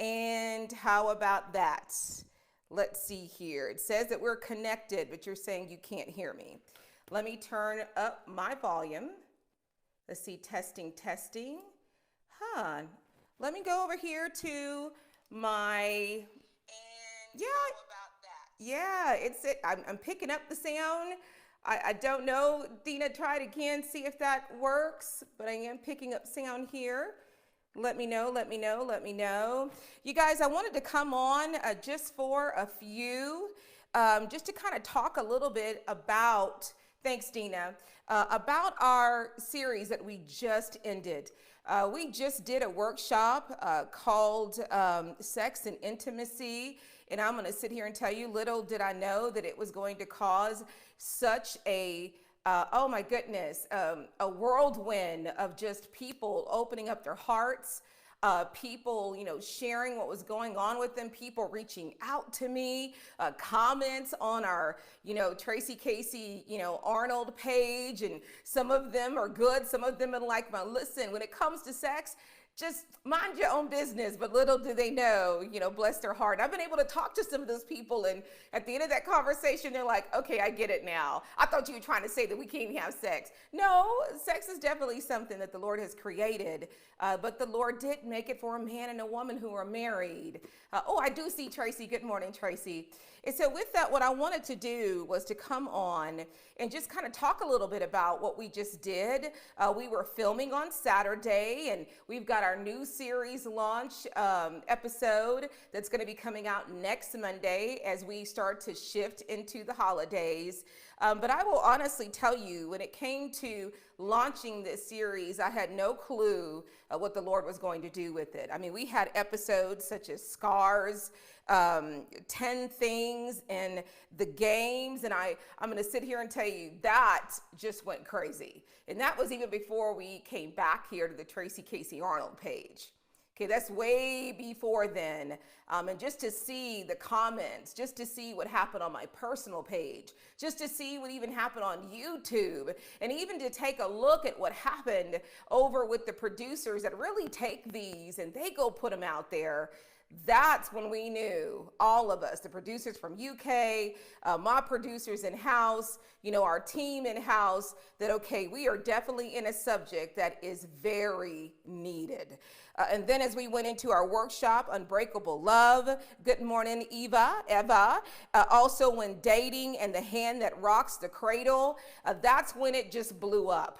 And how about that? Let's see here. It says that we're connected, but you're saying you can't hear me. Let me turn up my volume. Let's see, testing. Let me go over here to my, I'm picking up the sound. I don't know, Dina, try it again, see if that works, but I am picking up sound here. Let me know. You guys, I wanted to come on just for a few, just to kind of talk a little bit about, thanks Dina, about our series that we just ended. We just did a workshop called Sex and Intimacy, and I'm going to sit here and tell you, little did I know that it was going to cause such a oh my goodness, a whirlwind of just people opening up their hearts, people, sharing what was going on with them, people reaching out to me, comments on our, Tracy Casey-Arnold page, and some of them are good, some of them are like, listen, when it comes to sex, just mind your own business, but little do they know, bless their heart. I've been able to talk to some of those people, and at the end of that conversation, they're like, okay, I get it now. I thought you were trying to say that we can't have sex. No, sex is definitely something that the Lord has created, but the Lord did make it for a man and a woman who are married. I do see Tracy. Good morning, Tracy. And so with that, what I wanted to do was to come on and just kind of talk a little bit about what we just did. We were filming on Saturday, and we've got our new series launch episode that's going to be coming out next Monday as we start to shift into the holidays. But I will honestly tell you, when it came to launching this series, I had no clue what the Lord was going to do with it. I mean, we had episodes such as Scars, 10 things, and the games, and I'm going to sit here and tell you that just went crazy. And that was even before we came back here to the Tracy Casey-Arnold page. Okay, that's way before then. And just to see the comments, just to see what happened on my personal page, just to see what even happened on YouTube, and even to take a look at what happened over with the producers that really take these and they go put them out there. That's when we knew, all of us, the producers from UK, my producers in-house, our team in-house, that, okay, we are definitely in a subject that is very needed. And then as we went into our workshop, Unbreakable Love, good morning, Eva, also when dating and the hand that rocks the cradle, that's when it just blew up.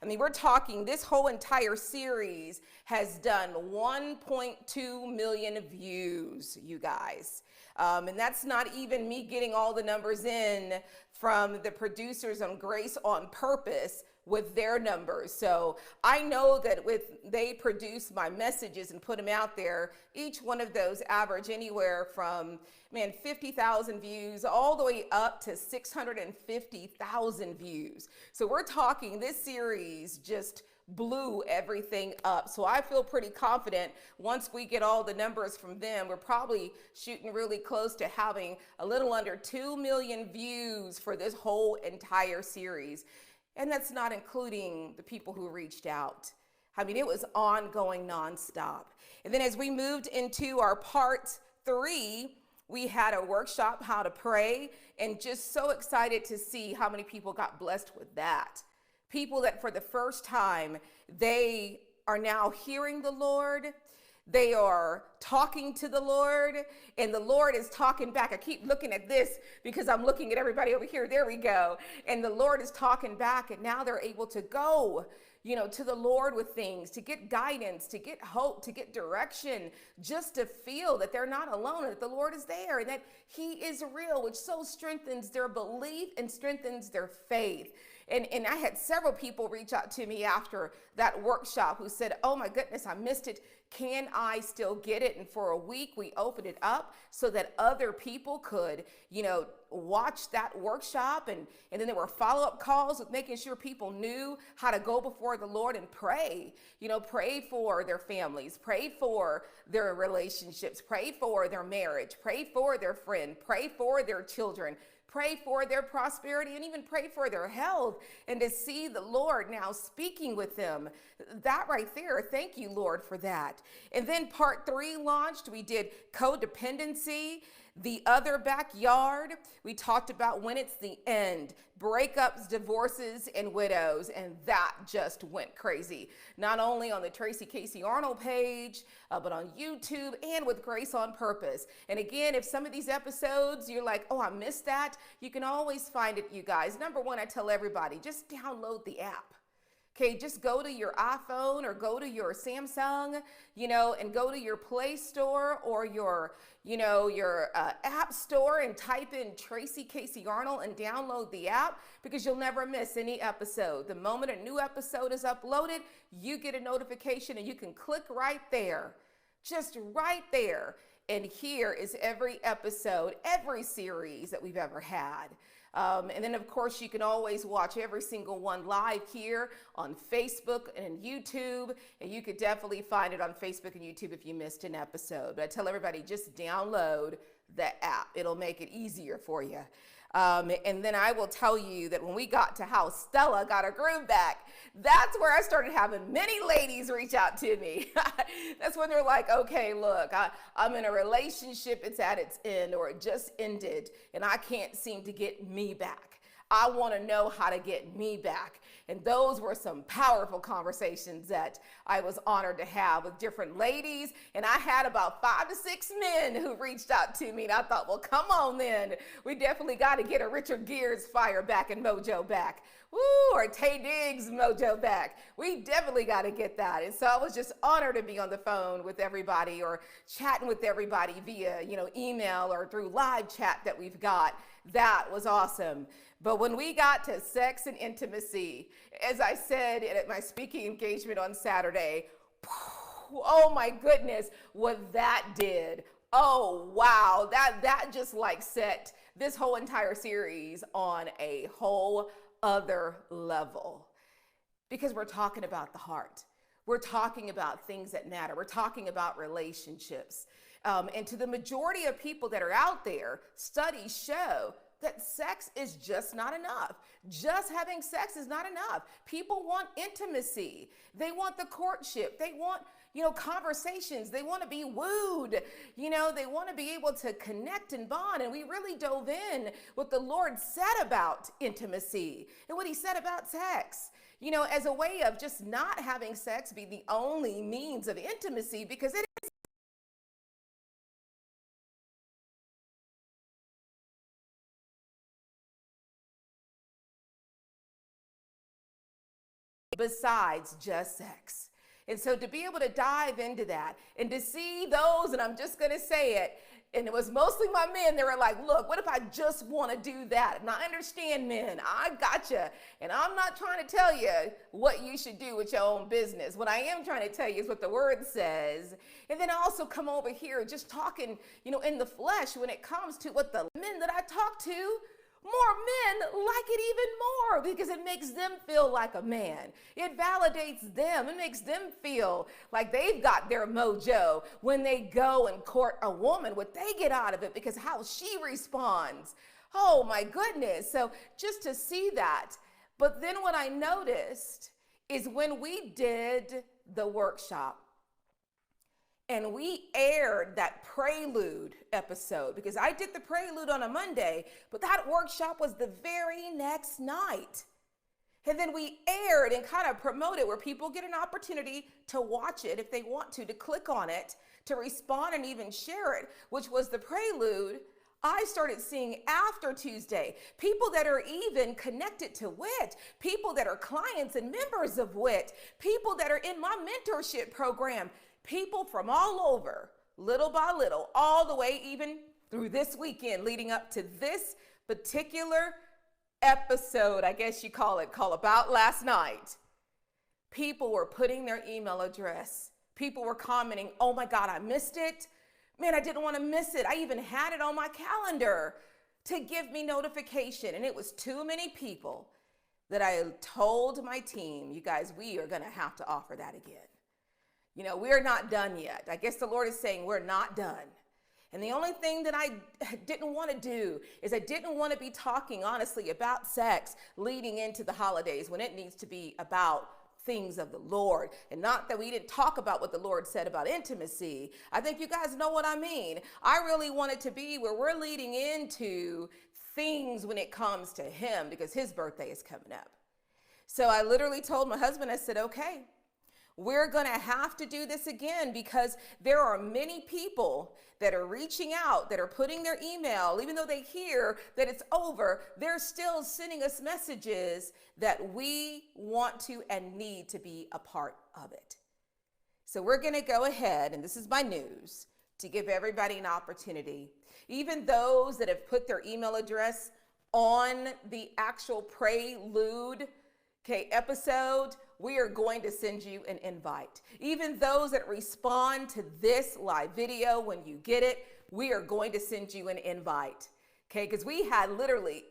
I mean, we're talking, this whole entire series has done 1.2 million views, you guys. And that's not even me getting all the numbers in from the producers on Grace on Purpose with their numbers. So I know that they produce my messages and put them out there, each one of those average anywhere from 50,000 views all the way up to 650,000 views. So we're talking, this series just blew everything up. So I feel pretty confident once we get all the numbers from them, we're probably shooting really close to having a little under 2 million views for this whole entire series. And that's not including the people who reached out. I mean, it was ongoing nonstop. And then as we moved into our part 3, we had a workshop, how to pray, and just so excited to see how many people got blessed with that. People that for the first time, they are now hearing the Lord. They are talking to the Lord, and the Lord is talking back. I keep looking at this because I'm looking at everybody over here. There we go. And the Lord is talking back, and now they're able to go, to the Lord with things, to get guidance, to get hope, to get direction, just to feel that they're not alone, and that the Lord is there, and that He is real, which so strengthens their belief and strengthens their faith. And I had several people reach out to me after that workshop who said, oh my goodness, I missed it. Can I still get it? And for a week, we opened it up so that other people could, watch that workshop. And then there were follow-up calls with making sure people knew how to go before the Lord and pray. Pray for their families, pray for their relationships, pray for their marriage, pray for their friend, pray for their children. pray for their prosperity and even pray for their health, and to see the Lord now speaking with them. That right there, thank you, Lord, for that. And then part 3 launched. We did codependency, the other backyard. We talked about when it's the end, breakups, divorces, and widows, and that just went crazy. Not only on the Casey-Arnold page, but on YouTube and with Grace on Purpose. And again, if some of these episodes, you're like, oh, I missed that, you can always find it, you guys. Number one, I tell everybody, just download the app. Okay, just go to your iPhone or go to your Samsung, and go to your Play Store or your App Store and type in Tracy Casey-Arnold and download the app, because you'll never miss any episode. The moment a new episode is uploaded, you get a notification and you can click right there, just right there. And here is every episode, every series that we've ever had. And then, of course, you can always watch every single one live here on Facebook and YouTube. And you could definitely find it on Facebook and YouTube if you missed an episode. But I tell everybody, just download the app. It'll make it easier for you. And then I will tell you that when we got to how Stella got her groove back, that's where I started having many ladies reach out to me. That's when they're like, okay, look, I'm in a relationship, it's at its end, or it just ended, and I can't seem to get me back. I want to know how to get me back. And those were some powerful conversations that I was honored to have with different ladies. And I had about 5 to 6 men who reached out to me. And I thought, well, come on then. We definitely got to get a Richard Gere's fire back and mojo back. Woo, or Tay Diggs mojo back. We definitely got to get that. And so I was just honored to be on the phone with everybody or chatting with everybody via, email or through live chat that we've got. That was awesome. But when we got to sex and intimacy, as I said at my speaking engagement on Saturday, oh my goodness, what that did. Oh, wow. That just like set this whole entire series on a whole other level, because we're talking about the heart. We're talking about things that matter. We're talking about relationships. And to the majority of people that are out there, studies show that sex is just not enough. Just having sex is not enough. People want intimacy. They want the courtship. They want, conversations. They want to be wooed. They want to be able to connect and bond. And we really dove in what the Lord said about intimacy and what he said about sex. As a way of just not having sex be the only means of intimacy, because it is. Besides just sex. And so to be able to dive into that and to see those, and I'm just going to say it, and it was mostly my men, they were like, look, what if I just want to do that? And I understand, men, I got you. And I'm not trying to tell you what you should do with your own business. What I am trying to tell you is what the word says. And then I also come over here just talking, in the flesh when it comes to what the men that I talk to, more men like it even more, because it makes them feel like a man. It validates them. It makes them feel like they've got their mojo when they go and court a woman, what they get out of it, because how she responds. Oh my goodness. So just to see that. But then what I noticed is when we did the workshop, and we aired that prelude episode, because I did the prelude on a Monday, but that workshop was the very next night. And then we aired and kind of promoted where people get an opportunity to watch it if they want to click on it, to respond and even share it, which was the prelude. I started seeing after Tuesday, people that are even connected to WIT, people that are clients and members of WIT, people that are in my mentorship program, people from all over, little by little, all the way even through this weekend leading up to this particular episode, I guess you call About Last Night. People were putting their email address. People were commenting, oh my God, I missed it. Man, I didn't want to miss it. I even had it on my calendar to give me notification. And it was too many people that I told my team, you guys, we are going to have to offer that again. We're not done yet. I guess the Lord is saying we're not done. And the only thing that I didn't want to do is I didn't want to be talking honestly about sex leading into the holidays when it needs to be about things of the Lord. And not that we didn't talk about what the Lord said about intimacy. I think you guys know what I mean. I really want it to be where we're leading into things when it comes to him, because his birthday is coming up. So I literally told my husband, I said, okay, we're going to have to do this again, because there are many people that are reaching out, that are putting their email, even though they hear that it's over, they're still sending us messages that we want to and need to be a part of it. So we're going to go ahead, and this is my news, to give everybody an opportunity, even those that have put their email address on the actual prelude episode, we are going to send you an invite. Even those that respond to this live video when you get it, we are going to send you an invite. Okay, because we had literally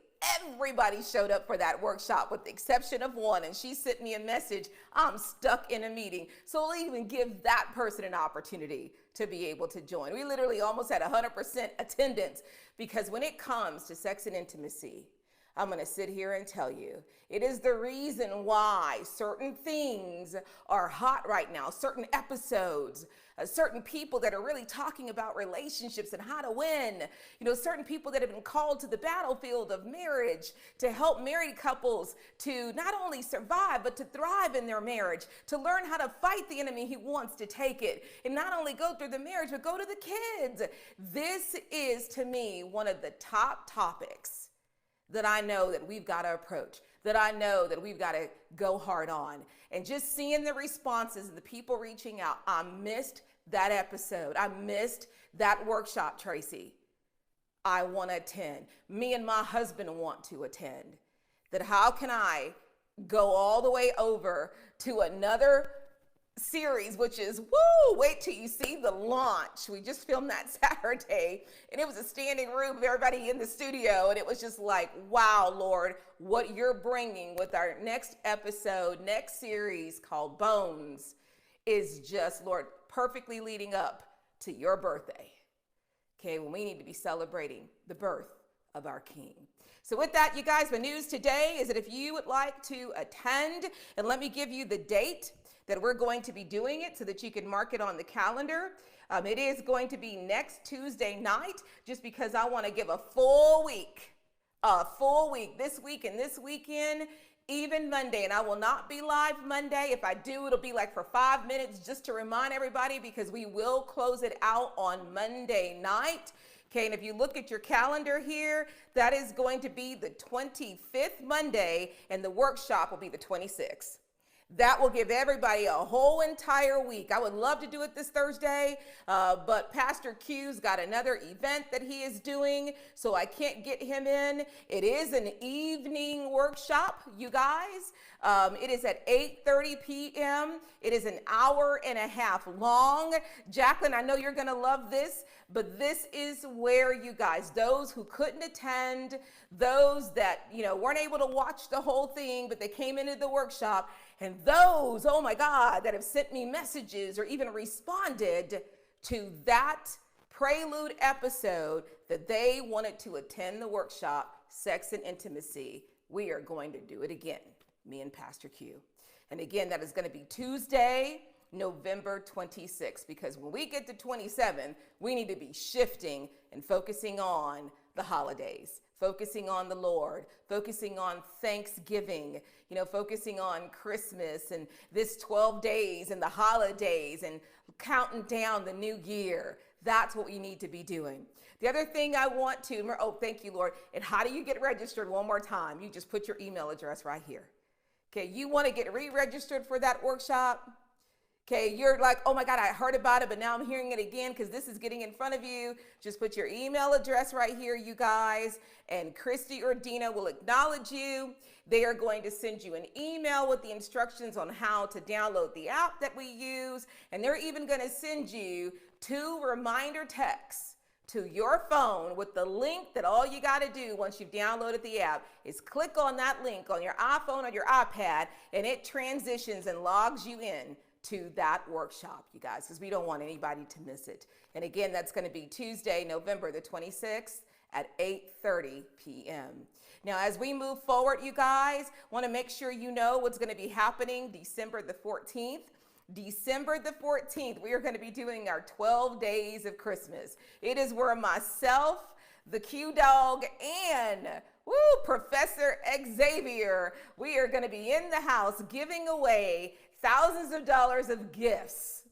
everybody showed up for that workshop with the exception of one, and she sent me a message, I'm stuck in a meeting. So we'll even give that person an opportunity to be able to join. We literally almost had 100% attendance, because when it comes to sex and intimacy, I'm going to sit here and tell you, it is the reason why certain things are hot right now, certain episodes, certain people that are really talking about relationships and how to win, certain people that have been called to the battlefield of marriage to help married couples to not only survive, but to thrive in their marriage, to learn how to fight the enemy who wants to take it, and not only go through the marriage, but go to the kids. This is, to me, one of the top topics that I know that we've got to approach, that I know that we've got to go hard on. And just seeing the responses of the people reaching out, I missed that episode. I missed that workshop, Tracy. I want to attend. Me and my husband want to attend. That how can I go all the way over to another series, which is, wait till you see the launch. We just filmed that Saturday, and it was a standing room of everybody in the studio, and it was just like, wow, Lord, what you're bringing with our next episode, next series called Bones, is just, Lord, perfectly leading up to your birthday, okay, when we need to be celebrating the birth of our King. So with that, you guys, the news today is that if you would like to attend, and let me give you the date that we're going to be doing it so that you can mark it on the calendar. It is going to be next Tuesday night, just because I want to give a full week, this week and this weekend, even Monday. And I will not be live Monday. If I do, it'll be like for 5 minutes just to remind everybody, because we will close it out on Monday night. Okay, and if you look at your calendar here, that is going to be the 25th Monday, and the workshop will be the 26th. That will give everybody a whole entire week. I would love to do it this Thursday, but Pastor Q's got another event that he is doing, so I can't get him in. It is an evening workshop, you guys. It is at 8:30 p.m. It is an hour and a half long. Jacqueline, I know you're going to love this, but this is where you guys, those who couldn't attend, those that, weren't able to watch the whole thing, but they came into the workshop, and those, oh my God, that have sent me messages or even responded to that prelude episode that they wanted to attend the workshop, Sex and Intimacy. We are going to do it again, me and Pastor Q. And again, that is going to be Tuesday, November 26th, because when we get to 27, we need to be shifting and focusing on the holidays, focusing on the Lord, focusing on Thanksgiving, focusing on Christmas and this 12 days and the holidays and counting down the new year. That's what we need to be doing. The other thing I want to, thank you, Lord. And how do you get registered one more time? You just put your email address right here. Okay, you want to get re-registered for that workshop? Okay, you're like, oh my God, I heard about it, but now I'm hearing it again because this is getting in front of you. Just put your email address right here, you guys, and Christy or Dina will acknowledge you. They are going to send you an email with the instructions on how to download the app that we use, and they're even going to send you 2 reminder texts to your phone with the link that all you got to do once you've downloaded the app is click on that link on your iPhone or your iPad, and it transitions and logs you in to that workshop, you guys, because we don't want anybody to miss it. And again, that's going to be Tuesday, November the 26th at 8:30 p.m. Now, as we move forward, you guys, want to make sure you know what's going to be happening December the 14th. December the 14th, we are going to be doing our 12 days of Christmas. It is where myself, the Q Dog, and Professor Xavier, we are going to be in the house giving away thousands of dollars of gifts.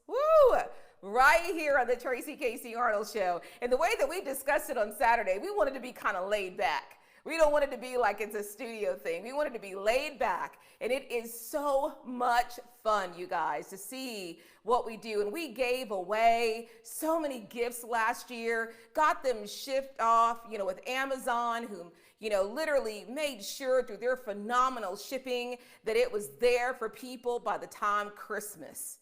Right here on the Tracy Casey-Arnold Show. And the way that we discussed it on Saturday, we wanted to be kind of laid back. We don't want it to be like it's a studio thing. We want it to be laid back. And it is so much fun, you guys, to see what we do. And we gave away so many gifts last year, got them shipped off, with Amazon, whom, literally made sure through their phenomenal shipping that it was there for people by the time Christmas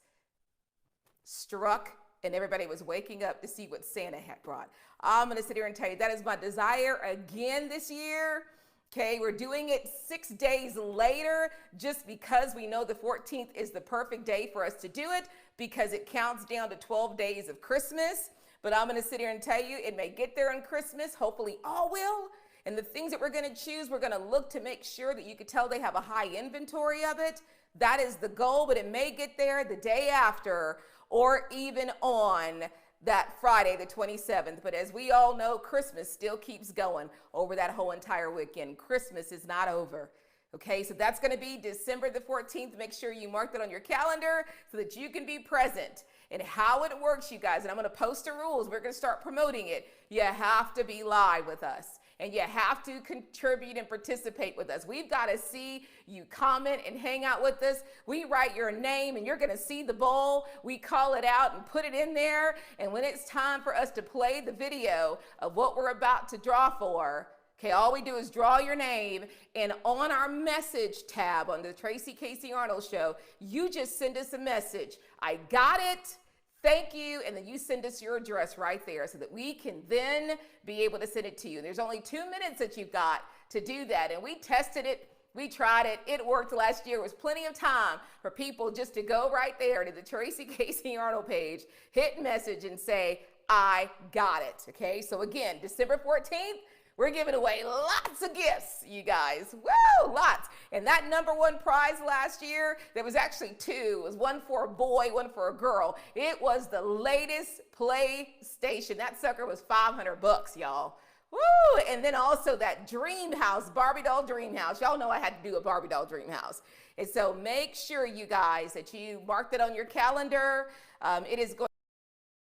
struck and everybody was waking up to see what Santa had brought. I'm going to sit here and tell you that is my desire again this year. Okay, we're doing it 6 days later just because we know the 14th is the perfect day for us to do it because it counts down to 12 days of Christmas. But I'm going to sit here and tell you it may get there on Christmas. Hopefully all will. And the things that we're going to choose, we're going to look to make sure that you can tell they have a high inventory of it. That is the goal, but it may get there the day after or even on that Friday, the 27th. But as we all know, Christmas still keeps going over that whole entire weekend. Christmas is not over. Okay, so that's going to be December the 14th. Make sure you mark that on your calendar so that you can be present. And how it works, you guys, and I'm going to post the rules. We're going to start promoting it. You have to be live with us. And you have to contribute and participate with us. We've got to see you comment and hang out with us. We write your name and you're going to see the bowl. We call it out and put it in there. And when it's time for us to play the video of what we're about to draw for, okay, all we do is draw your name, and on our message tab on the Tracy Casey-Arnold Show, you just send us a message. I got it. Thank you. And then you send us your address right there so that we can then be able to send it to you. There's only 2 minutes that you've got to do that. And we tested it. We tried it. It worked last year. It was plenty of time for people just to go right there to the Tracy Casey-Arnold page, hit message and say, I got it. Okay. So again, December 14th, we're giving away lots of gifts, you guys. Woo, lots. And that #1 prize last year, there was actually 2. It was one for a boy, one for a girl. It was the latest PlayStation. That sucker was $500, y'all. Woo! And then also that dream house, Barbie doll dream house. Y'all know I had to do a Barbie doll dream house. And so make sure, you guys, that you mark that on your calendar. It is going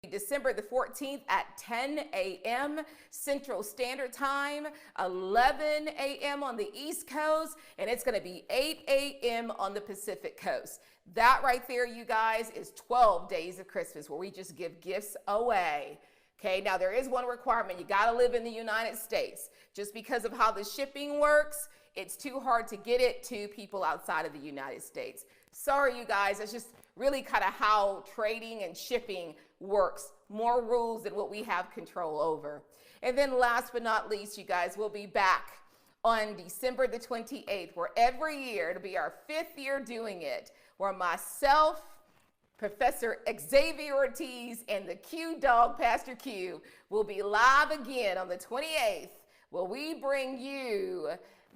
December the 14th at 10 a.m. Central Standard Time, 11 a.m. on the East Coast, and it's going to be 8 a.m. on the Pacific Coast. That right there, you guys, is 12 days of Christmas where we just give gifts away. Okay, now there is one requirement. You got to live in the United States. Just because of how the shipping works, it's too hard to get it to people outside of the United States. Sorry, you guys, it's just really kind of how trading and shipping works. More rules than what we have control over. And then last but not least, you guys, we'll be back on December the 28th, where every year, it'll be our 5th year doing it, where myself, Professor Xavier Ortiz, and the Q Dog, Pastor Q, will be live again on the 28th, where we bring you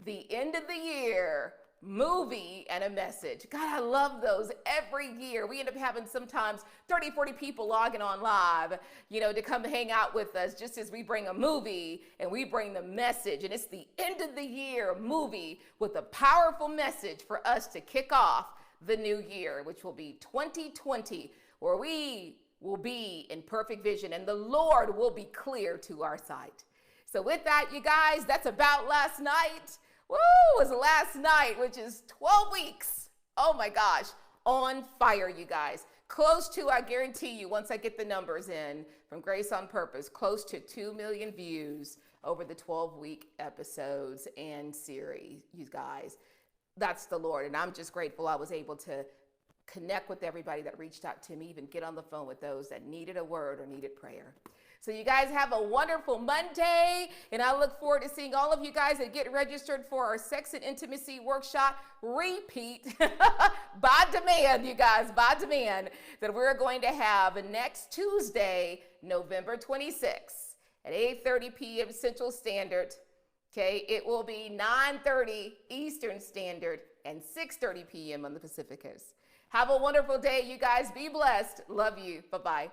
the end of the year movie and a message. God, I love those every year. We end up having sometimes 30, 40 people logging on live, to come hang out with us just as we bring a movie and we bring the message. And it's the end of the year movie with a powerful message for us to kick off the new year, which will be 2020, where we will be in perfect vision and the Lord will be clear to our sight. So with that, you guys, that's about last night. Woo, it was last night, which is 12 weeks. Oh my gosh, on fire, you guys. Close to, I guarantee you, once I get the numbers in from Grace on Purpose, close to 2 million views over the 12-week episodes and series, you guys. That's the Lord, and I'm just grateful I was able to connect with everybody that reached out to me, even get on the phone with those that needed a word or needed prayer. So you guys have a wonderful Monday, and I look forward to seeing all of you guys that get registered for our Sex and Intimacy Workshop repeat by demand, you guys, by demand, that we're going to have next Tuesday, November 26th at 8:30 p.m. Central Standard. Okay, it will be 9:30 Eastern Standard and 6:30 p.m. on the Pacific Coast. Have a wonderful day, you guys. Be blessed. Love you. Bye-bye.